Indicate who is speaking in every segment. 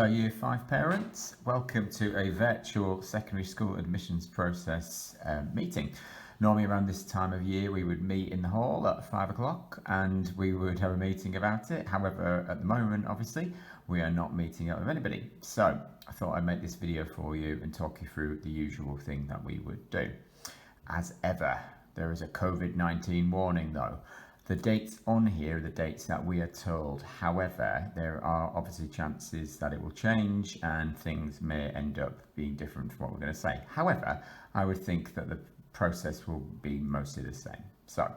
Speaker 1: Hello Year 5 parents, welcome to a virtual secondary school admissions process meeting. Normally around this time of year we would meet in the hall at 5 o'clock and we would have a meeting about it. However, at the moment obviously we are not meeting up with anybody. So I thought I'd make this video for you and talk you through the usual thing that we would do. As ever, there is a COVID-19 warning though. The dates on here are the dates that we are told. However, there are obviously chances that it will change and things may end up being different from what we're going to say. However, I would think that the process will be mostly the same. So,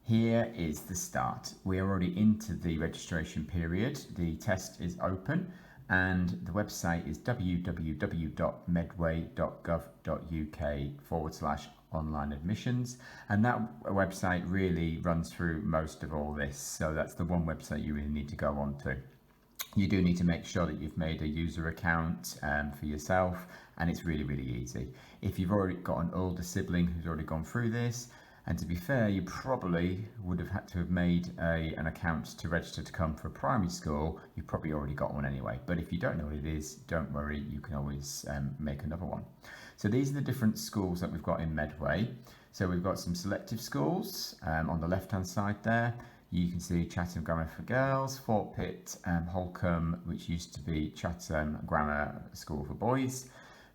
Speaker 1: here is the start. We are already into the registration period. The test is open and the website is www.medway.gov.uk/online admissions, and that website really runs through most of all this, so that's the one website you really need to go on to. You do need to make sure that you've made a user account for yourself, and it's really easy. If you've already got an older sibling who's already gone through this, and to be fair, you probably would have had to have made an account to register to come for a primary school. You've probably already got one anyway, but if you don't know what it is, don't worry, you can always make another one. So these are the different schools that we've got in Medway. So we've got some selective schools on the left hand side there. You can see Chatham Grammar for Girls, Fort Pitt, Holcombe, which used to be Chatham Grammar School for Boys,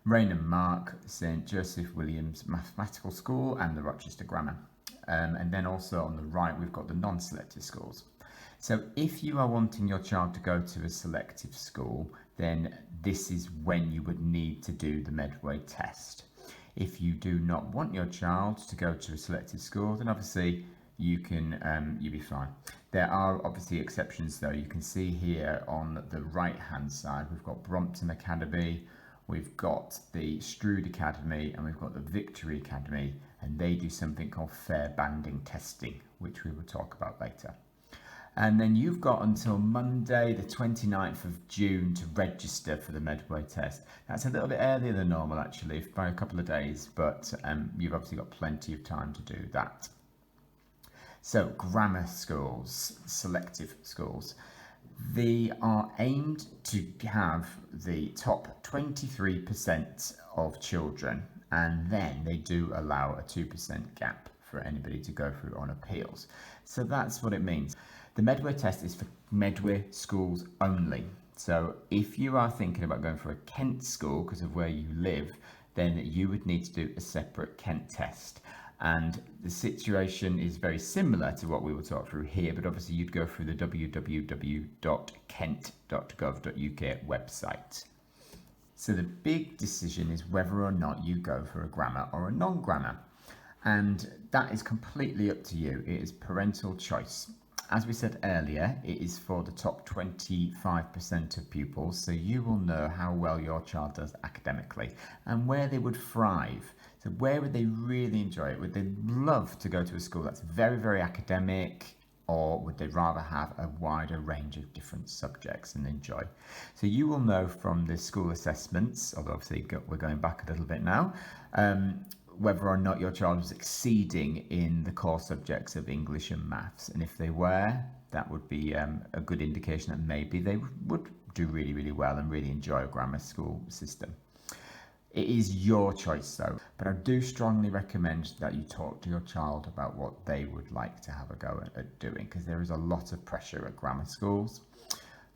Speaker 1: Rainham Mark, St Joseph Williams Mathematical School, and the Rochester Grammar. And then also on the right we've got the non-selective schools. So if you are wanting your child to go to a selective school, then this is when you would need to do the Medway test. If you do not want your child to go to a selective school, then obviously you'll be fine. There are obviously exceptions though. You can see here on the right hand side we've got Brompton Academy, we've got the Strood Academy, and we've got the Victory Academy, and they do something called fair banding testing, which we will talk about later. And then you've got until Monday the 29th of June to register for the Medway test. That's a little bit earlier than normal actually, by a couple of days, but you've obviously got plenty of time to do that. So grammar schools, selective schools. They are aimed to have the top 23% of children, and then they do allow a 2% gap for anybody to go through on appeals. So that's what it means. The Medway test is for Medway schools only. So if you are thinking about going for a Kent school because of where you live, then you would need to do a separate Kent test. And the situation is very similar to what we will talk through here, but obviously you'd go through the www.kent.gov.uk website. So the big decision is whether or not you go for a grammar or a non-grammar. And that is completely up to you. It is parental choice. As we said earlier, it is for the top 25% of pupils, so you will know how well your child does academically and where they would thrive. So where would they really enjoy it? Would they love to go to a school that's very academic, or would they rather have a wider range of different subjects and enjoy? So you will know from the school assessments, although obviously we're going back a little bit now, whether or not your child was exceeding in the core subjects of English and maths. And if they were, that would be a good indication that maybe they would do really well and really enjoy a grammar school system. It is your choice though, but I do strongly recommend that you talk to your child about what they would like to have a go at doing, because there is a lot of pressure at grammar schools.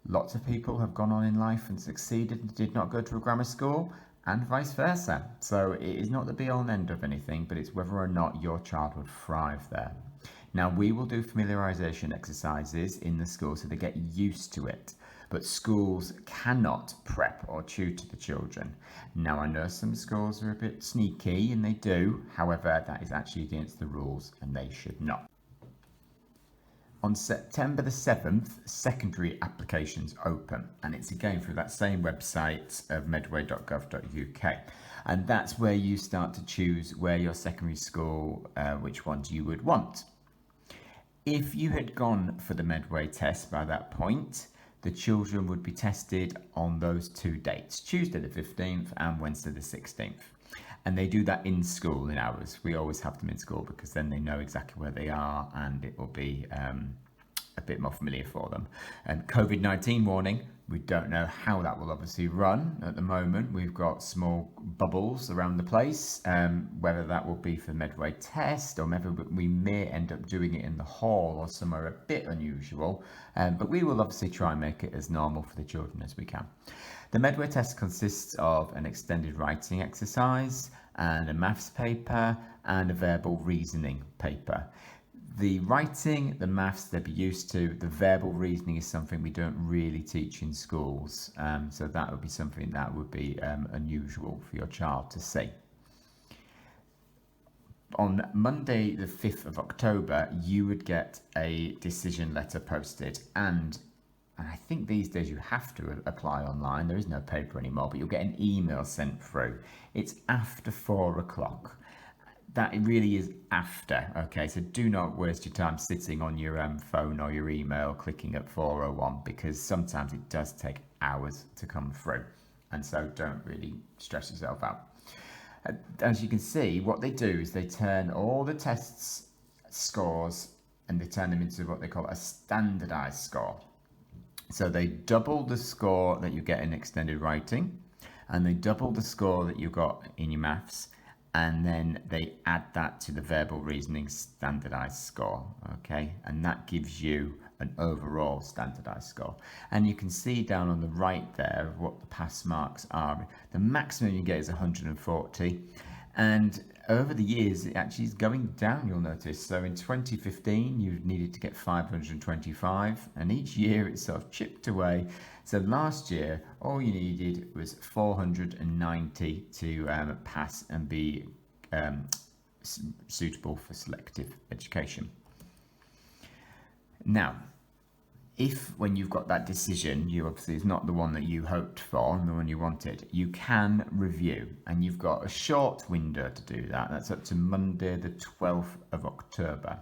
Speaker 1: Lots of people have gone on in life and succeeded and did not go to a grammar school, and vice versa. So it is not the be all and end of anything, but it's whether or not your child would thrive there. Now we will do familiarisation exercises in the school so they get used to it, but schools cannot prep or tutor the children. Now I know some schools are a bit sneaky and they do, however that is actually against the rules and they should not. On September the 7th, secondary applications open, and it's again through that same website of medway.gov.uk, and that's where you start to choose where your secondary school, which ones you would want. If you had gone for the Medway test by that point, the children would be tested on those two dates, Tuesday the 15th and Wednesday the 16th. And they do that in school in hours. We always have them in school because then they know exactly where they are, and it will be a bit more familiar for them. And COVID-19 warning, we don't know how that will obviously run at the moment. We've got small bubbles around the place, whether that will be for Medway test or maybe we may end up doing it in the hall or somewhere a bit unusual, but we will obviously try and make it as normal for the children as we can. The Medway test consists of an extended writing exercise and a maths paper and a verbal reasoning paper. The writing, the maths, they'll be used to. The verbal reasoning is something we don't really teach in schools. So that would be something that would be unusual for your child to see. On Monday, the 5th of October, you would get a decision letter posted. And I think these days you have to apply online. There is no paper anymore, but you'll get an email sent through. It's after 4 o'clock. That really is after, okay? So do not waste your time sitting on your phone or your email clicking at 4:01, because sometimes it does take hours to come through. And so don't really stress yourself out. As you can see, what they do is they turn all the tests scores and they turn them into what they call a standardized score. So they double the score that you get in extended writing, and they double the score that you got in your maths, and then they add that to the verbal reasoning standardized score, okay? And that gives you an overall standardized score. And you can see down on the right there what the pass marks are. The maximum you get is 140, and over the years it actually is going down, you'll notice. So in 2015 you needed to get 525, and each year it's sort of chipped away. So last year all you needed was 490 to pass and be suitable for selective education. Now, if when you've got that decision, you obviously is not the one that you hoped for and the one you wanted, you can review, and you've got a short window to do that. That's up to Monday the 12th of October.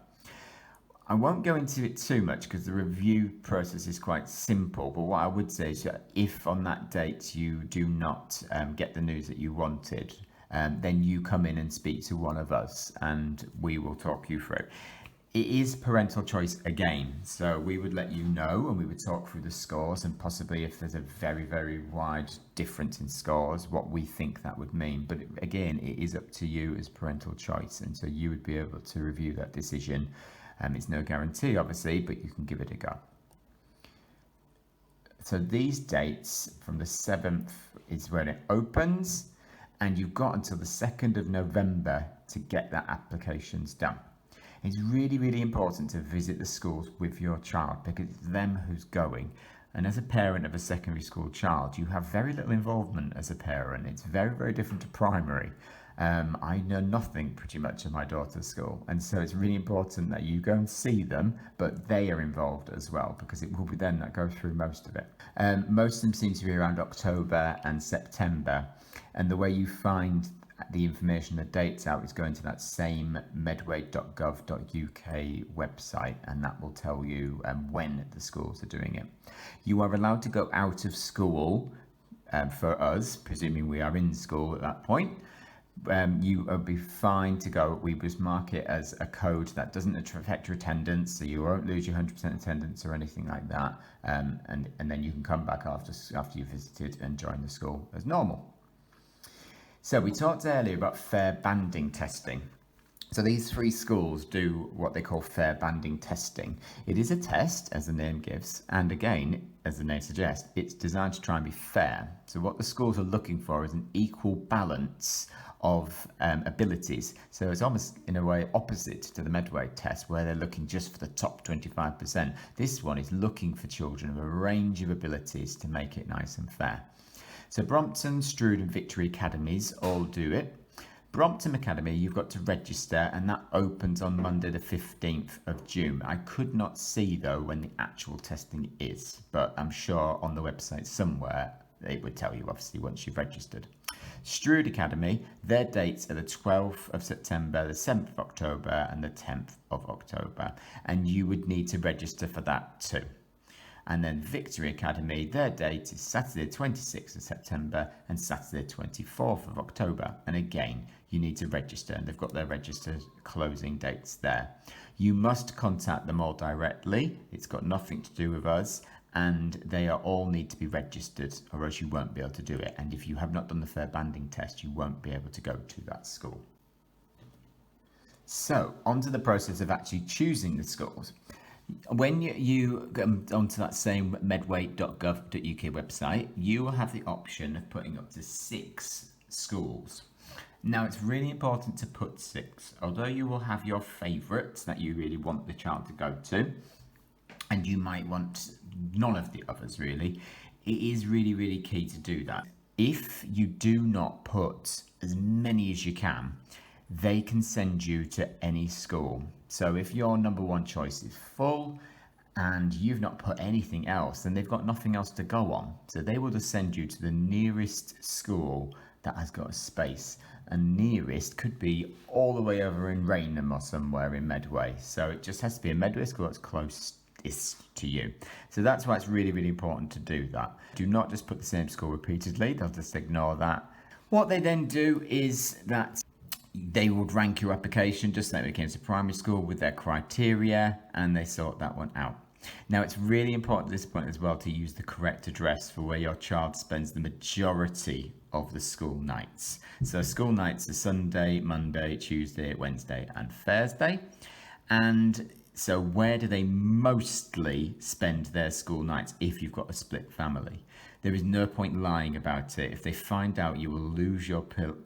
Speaker 1: I won't go into it too much because the review process is quite simple, but what I would say is that if on that date you do not get the news that you wanted, then you come in and speak to one of us and we will talk you through. It is parental choice again, so we would let you know and we would talk through the scores, and possibly if there's a very, very wide difference in scores, what we think that would mean. But again, it is up to you as parental choice, and so you would be able to review that decision. It's no guarantee, obviously, but you can give it a go. So these dates from the 7th is when it opens, and you've got until the 2nd of November to get that applications done. It's really, really important to visit the schools with your child because it's them who's going. And as a parent of a secondary school child, you have very little involvement as a parent. It's very, very different to primary. I know nothing pretty much of my daughter's school. And so it's really important that you go and see them, but they are involved as well because it will be them that go through most of it. Most of them seem to be around October and September. And the way you find the information, the dates out, is going to that same medway.gov.uk website, and that will tell you when the schools are doing it. You are allowed to go out of school for us, presuming we are in school at that point. You will be fine to go. We just mark it as a code that doesn't affect your attendance, so you won't lose your 100% attendance or anything like that. And then you can come back after you've visited and join the school as normal. So we talked earlier about fair banding testing. So these 3 schools do what they call fair banding testing. It is a test, as the name gives, and again, as the name suggests, it's designed to try and be fair. So what the schools are looking for is an equal balance of abilities. So it's almost in a way opposite to the Medway test, where they're looking just for the top 25%. This one is looking for children of a range of abilities to make it nice and fair. So Brompton, Strood and Victory Academies all do it. Brompton Academy, you've got to register, and that opens on Monday the 15th of June. I could not see though when the actual testing is, but I'm sure on the website somewhere it would tell you obviously once you've registered. Strood Academy, their dates are the 12th of September, the 7th of October and the 10th of October, and you would need to register for that too. And then Victory Academy, their date is Saturday 26th of September and Saturday 24th of October. And again, you need to register, and they've got their register closing dates there. You must contact them all directly. It's got nothing to do with us, and they all need to be registered, or else you won't be able to do it. And if you have not done the fair banding test, you won't be able to go to that school. So, onto the process of actually choosing the schools. When you go onto that same medway.gov.uk website, you will have the option of putting up to 6 schools. Now, it's really important to put 6, although you will have your favourites that you really want the child to go to, and you might want none of the others really. It is really, really key to do that. If you do not put as many as you can, they can send you to any school. So if your number 1 choice is full and you've not put anything else, then they've got nothing else to go on. So they will just send you to the nearest school that has got a space. And nearest could be all the way over in Rainham or somewhere in Medway. So it just has to be a Medway school that's closest to you. So that's why it's really, really important to do that. Do not just put the same school repeatedly. They'll just ignore that. What they then do is that they would rank your application just like they came to primary school with their criteria, and they sort that one out. Now, it's really important at this point as well to use the correct address for where your child spends the majority of the school nights. So school nights are Sunday, Monday, Tuesday, Wednesday and Thursday. And so where do they mostly spend their school nights if you've got a split family? There is no point lying about it. If they find out, you will lose your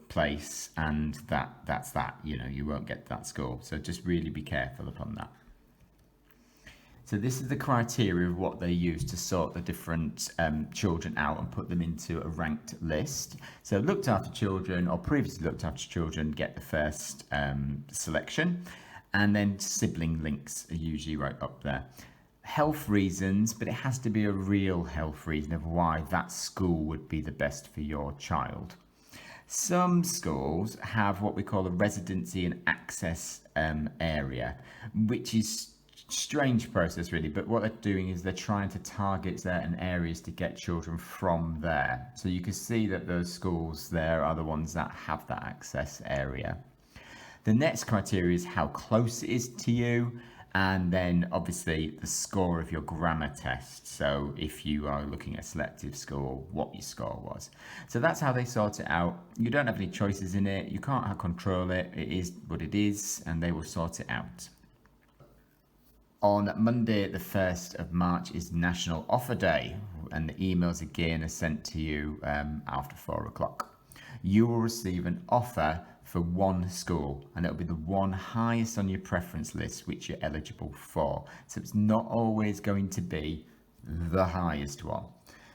Speaker 1: place, and that's that. You know, you won't get that school. So just really be careful upon that. So this is the criteria of what they use to sort the different children out and put them into a ranked list. So looked after children, or previously looked after children, get the first selection, and then sibling links are usually right up there. Health reasons, but it has to be a real health reason of why that school would be the best for your child. Some schools have what we call a residency and access area, which is strange process really, but what they're doing is they're trying to target certain areas to get children from there. So you can see that those schools there are the ones that have that access area. The next criteria is how close it is to you, and then obviously the score of your grammar test. So if you are looking at selective school, what your score was. So that's how they sort it out. You don't have any choices in it, you can't control it, it is what it is, and they will sort it out. On Monday, the 1st of March, is National Offer Day, and the emails again are sent to you after 4 o'clock. You will receive an offer for one school, and it'll be the one highest on your preference list which you're eligible for. So it's not always going to be the highest one.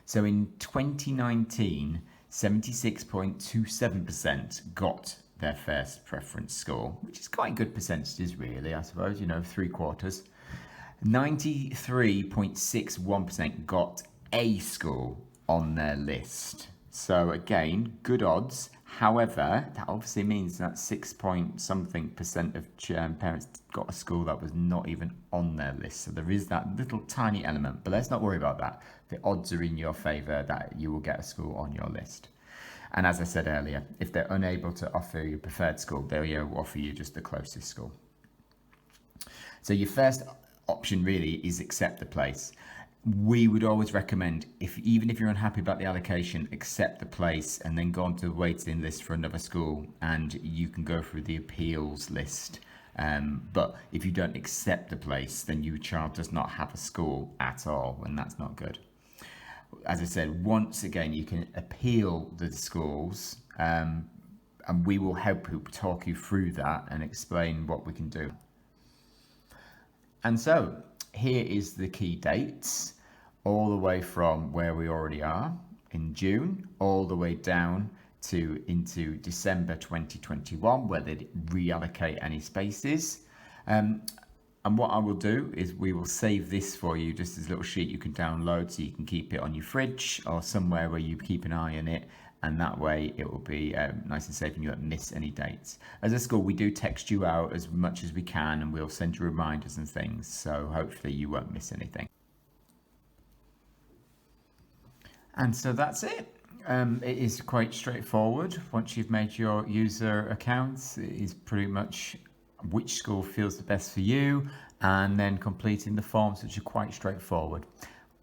Speaker 1: So in 2019, 76.27% got their first preference school, which is quite good percentages really, I suppose, you know, 3/4. 93.61% got a school on their list. So again, good odds. However, that obviously means that 6-point-something% of parents got a school that was not even on their list. So there is that little tiny element, but let's not worry about that. The odds are in your favour that you will get a school on your list. And as I said earlier, if they're unable to offer your preferred school, they'll offer you just the closest school. So your first option really is accept the place. We would always recommend, even if you're unhappy about the allocation, accept the place and then go on to the waiting list for another school, and you can go through the appeals list. But if you don't accept the place, then your child does not have a school at all, and that's not good. As I said, once again, you can appeal the schools, and we will help you talk you through that and explain what we can do. And so here is the key dates, all the way from where we already are in June, all the way down to into December 2021, where they reallocate any spaces. And what I will do is we will save this for you, just as a little sheet you can download so you can keep it on your fridge or somewhere where you keep an eye on it, and that way it will be nice and safe and you won't miss any dates. As a school, we do text you out as much as we can, and we'll send you reminders and things, so hopefully you won't miss anything. And so that's it. It is quite straightforward. Once you've made your user accounts, it is pretty much which school feels the best for you, and then completing the forms, which are quite straightforward.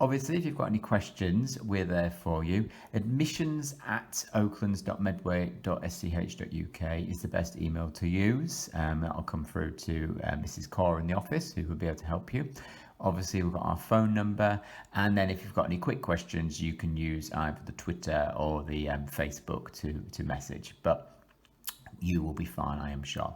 Speaker 1: Obviously, if you've got any questions, we're there for you. admissions@oaklands.medway.sch.uk is the best email to use. That'll come through to Mrs. Core in the office, who will be able to help you. Obviously, we've got our phone number, and then if you've got any quick questions, you can use either the Twitter or the Facebook to message. But you will be fine, I am sure.